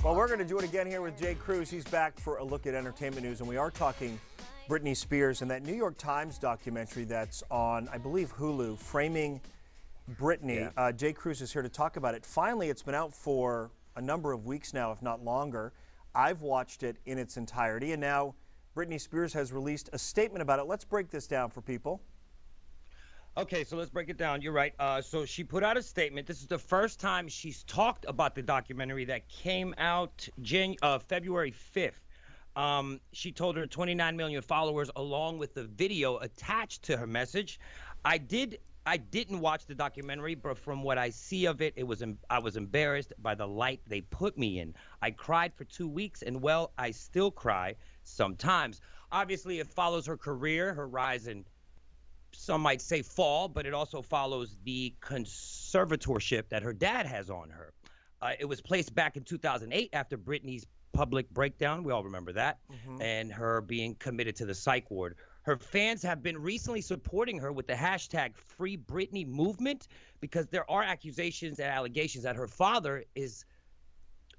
Well, we're going to do it again here with Jay Cruz. He's back for a look at entertainment news, and we are talking Britney Spears and that New York Times documentary that's on, I believe, Hulu, Framing Britney. Yeah. Jay Cruz is here to talk about it. Finally, it's been out for a number of weeks now, if not longer. I've watched it in its entirety, and now Britney Spears has released a statement about it. Let's break this down for people. Okay, so let's break it down. You're right. So she put out a statement. This is the first time she's talked about the documentary that came out February 5th. She told her 29 million followers, along with the video attached to her message. I didn't watch the documentary, but from what I see of it, I was embarrassed by the light they put me in. I cried for 2 weeks, and well, I still cry sometimes. Obviously, it follows her career, her rise in, some might say, fall, but it also follows the conservatorship that her dad has on her. It was placed back in 2008 after Britney's public breakdown. We all remember that. And her being committed to the psych ward. Her fans have been recently supporting her with the hashtag Free Britney movement because there are accusations and allegations that her father is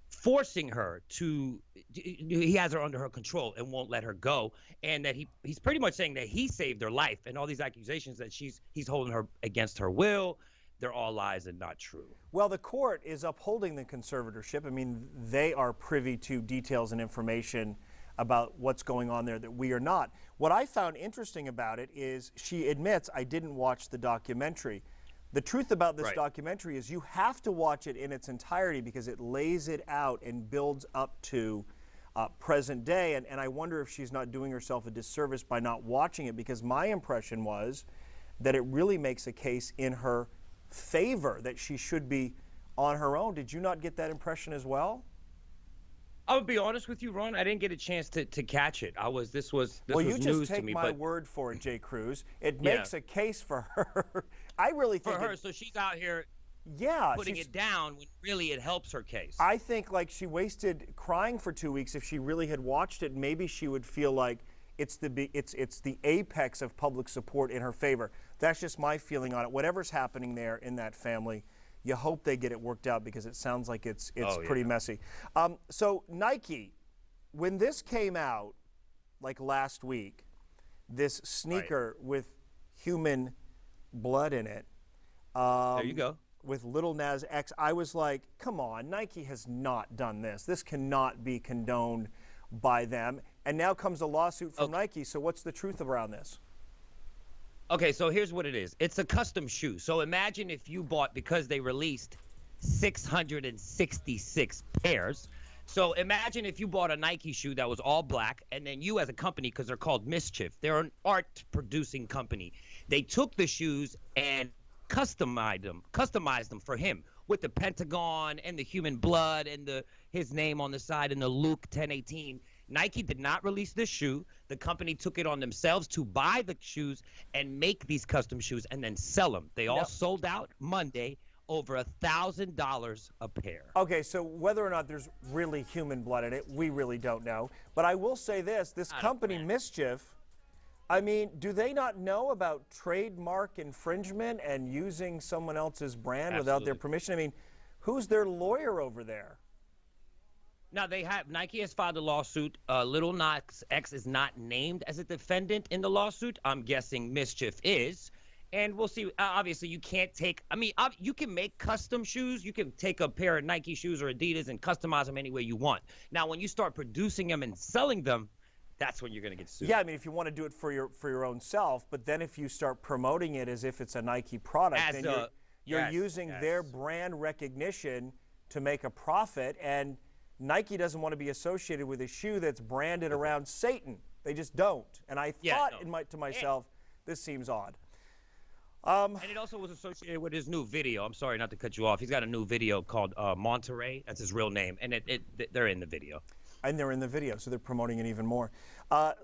forcing her to, he has her under her control and won't let her go, and that he's pretty much saying that he saved her life, and all these accusations that he's holding her against her will, they're all lies and not true. Well, the court is upholding the conservatorship. I mean, they are privy to details and information about what's going on there that we are not. What I found interesting about it is she admits, I didn't watch the documentary. The truth about this documentary is you have to watch it in its entirety because it lays it out and builds up to present day. And I wonder if she's not doing herself a disservice by not watching it, because my impression was that it really makes a case in her favor that she should be on her own. Did you not get that impression as well? I would be honest with you, Ron. I didn't get a chance to catch it. This was well, you news just to take me, my word for it, Jay Cruz. It makes a case for her. I really think for her. So she's out here, putting it down when really it helps her case. I think like she wasted crying for 2 weeks. If she really had watched it, maybe she would feel like it's the apex of public support in her favor. That's just my feeling on it. Whatever's happening there in that family, you hope they get it worked out, because it sounds like it's pretty messy. So Nike, when this came out, like last week, this sneaker with human blood in it. There you go. With Lil Nas X, I was like, come on, Nike has not done this. This cannot be condoned by them. And now comes a lawsuit from Nike. So what's the truth around this? Okay, so here's what it is. It's a custom shoe. So imagine if you bought, because they released 666 pairs. So imagine if you bought a Nike shoe that was all black, and then you as a company, because they're called Mischief, they're an art-producing company. They took the shoes and customized them for him with the Pentagon and the human blood and his name on the side and the Luke 1018. Nike did not release this shoe. The company took it on themselves to buy the shoes and make these custom shoes and then sell them. They all sold out Monday, over $1,000 a pair. Okay, so whether or not there's really human blood in it, we really don't know. But I will say this company, Mischief, I mean, do they not know about trademark infringement and using someone else's brand without their permission? I mean, who's their lawyer over there? Now, Nike has filed a lawsuit. Lil Nas X is not named as a defendant in the lawsuit. I'm guessing Mischief is. And we'll see. Obviously, you can't you can make custom shoes. You can take a pair of Nike shoes or Adidas and customize them any way you want. Now, when you start producing them and selling them, that's when you're going to get sued. Yeah, I mean, if you want to do it for your own self, but then if you start promoting it as if it's a Nike product, then you're using their brand recognition to make a profit, and Nike doesn't want to be associated with a shoe that's branded around Satan. They just don't. And I thought to myself, this seems odd. And it also was associated with his new video. I'm sorry not to cut you off. He's got a new video called Monterey. That's his real name. And they're in the video. And they're in the video, so they're promoting it even more.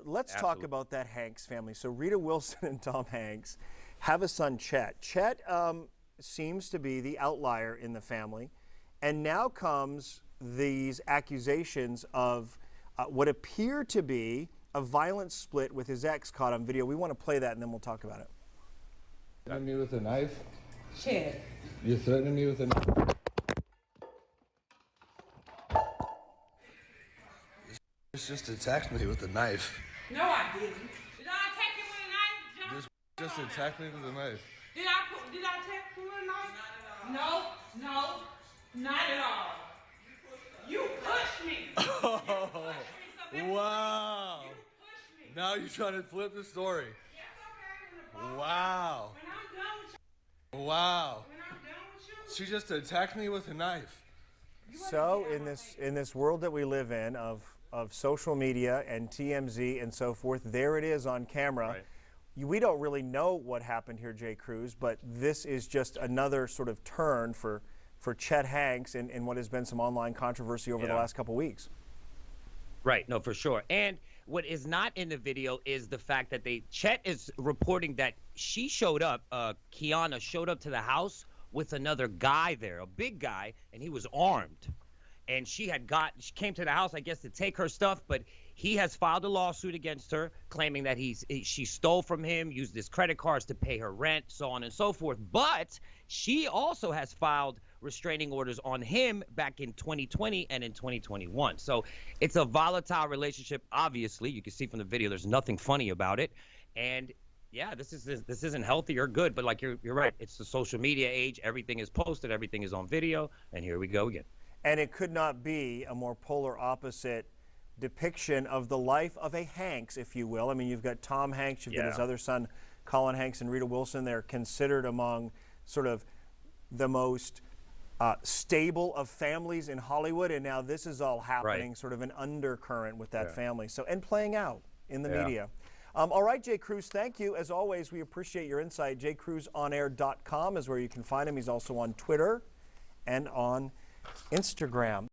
Let's talk about that Hanks family. So Rita Wilson and Tom Hanks have a son, Chet. Chet seems to be the outlier in the family. And now comes these accusations of what appear to be a violent split with his ex caught on video. We want to play that, and then we'll talk about it. Threatening me with a knife? Chet. You're threatening me with a knife? just attacked me with a knife. No, I didn't. Did I attack you with a knife, John? This just attacked me with a knife. Did I attack you with a knife? No, not at all. You pushed me. Wow. You pushed me. Now you're trying to flip the story. Yes, okay. Wow. When I'm done with you. Wow. When I'm done with you. She just attacked me with a knife. So in this world that we live in of social media and TMZ and so forth, there it is on camera. Right. We don't really know what happened here, Jay Cruz, but this is just another sort of turn for Chet Hanks in what has been some online controversy over the last couple weeks. Right, no, for sure. And what is not in the video is the fact that Chet is reporting that she showed up, Kiana showed up to the house with another guy there, a big guy, and he was armed. And she came to the house, I guess, to take her stuff, but he has filed a lawsuit against her, claiming that she stole from him, used his credit cards to pay her rent, so on and so forth. But she also has filed restraining orders on him back in 2020 and in 2021. So it's a volatile relationship. Obviously, you can see from the video, there's nothing funny about it. And yeah, this isn't healthy or good, but like you're right. It's the social media age. Everything is posted, everything is on video, and here we go again. And it could not be a more polar opposite depiction of the life of a Hanks, if you will. I mean, you've got Tom Hanks, you've got his other son, Colin Hanks, and Rita Wilson. They're considered among sort of the most stable of families in Hollywood, and now this is all happening, sort of an undercurrent with that family. So, and playing out in the media. All right, Jay Cruz, thank you. As always, we appreciate your insight. jaycruzonair.com is where you can find him. He's also on Twitter and on Instagram.